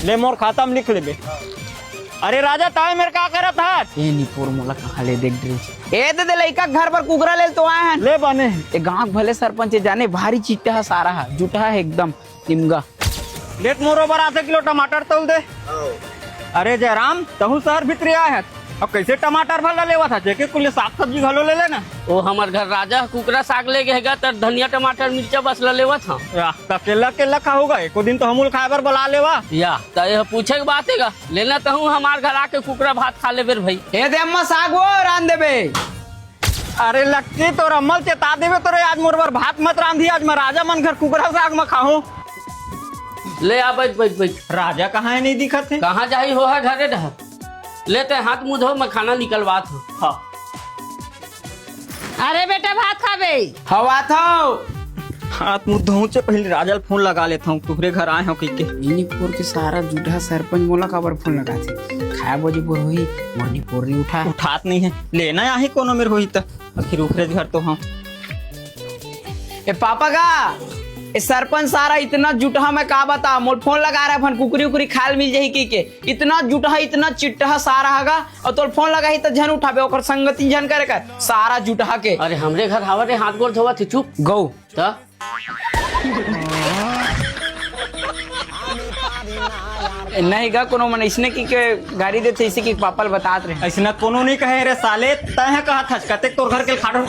ले मोर खाता में लिख ले। अरे राजा ताए मेरे का करत हाथ ए निपोर मोला कहाँ ले देख रे ए दे लइका घर पर कुकरा ले तो आए हैं ले बने ए गांव भले सरपंच जाने भारी चिट्टा है सारा है जुटा है एकदम निमगा लेट मोरो बर आधे किलो टमाटर तोल दे। अरे जयराम तहु शहर भीतर आए हैं अब कैसे टमाटर भला लेवा था जेके कुल साग सब्जी घलो ले लेना। ओ हमार घर राजा कुकरा साग ले गएगा तो धनिया टमाटर मिर्चा बस ला लेवा था केला केला खाओगा एको दिन तो हमूल खाए बर बुला लेवा या तो यह पूछे के बात है लेना तो हूँ हमार घर आके कुकरा भात खा ले बेर भाई ए दे अम्मा साग वो रान देबे। अरे लक्की तो अम्मल चेता देवे तो आज मोर बर भात मत रांधी आज मैं राजा मन घर कुकरा साग में खाऊं। ले आ बैठ बैठ बैठ राजा कहाँ है नहीं दिखत है कहाँ जाही हो है घरे रह लेते हाथ मुँह धो मैं खाना निकलवात हूँ। हाँ अरे बेटा भात खाबे हवा था हाथ मुँह धोऊं से पहले राजा फोन लगा लेता हूँ तुहरे घर आए हो के निपोर के सारा जुटा सरपंच मोला काबर फोन लगा थे खाए बोझी बोर होई मोरनी पोरी उठात नहीं है लेना आही कोनो मेरे होई त आखिर उखरे घर तो हम ए पापा का ए सरपंच सारा इतना जुटहा मैं का बता मोर फोन लगा रहा है कुकरी उकरी खाल मिल जाही की के इतना जुटहा इतना चिट्टा सारा हगा और तोर फोन लगा ही तो झन उठाबे ओकर संगति झन करे कर सारा जुटहा के अरे हमरे घर हवा रे हाथ गोड़ धोवा थे चुप गौ तो नहीं गा कोनो मन इसने की के गाड़ी देते इसी की पापल बतात रहे ऐसा कोनो नहीं कहे रे साले तय कहा था कते तोर घर के खाड़ो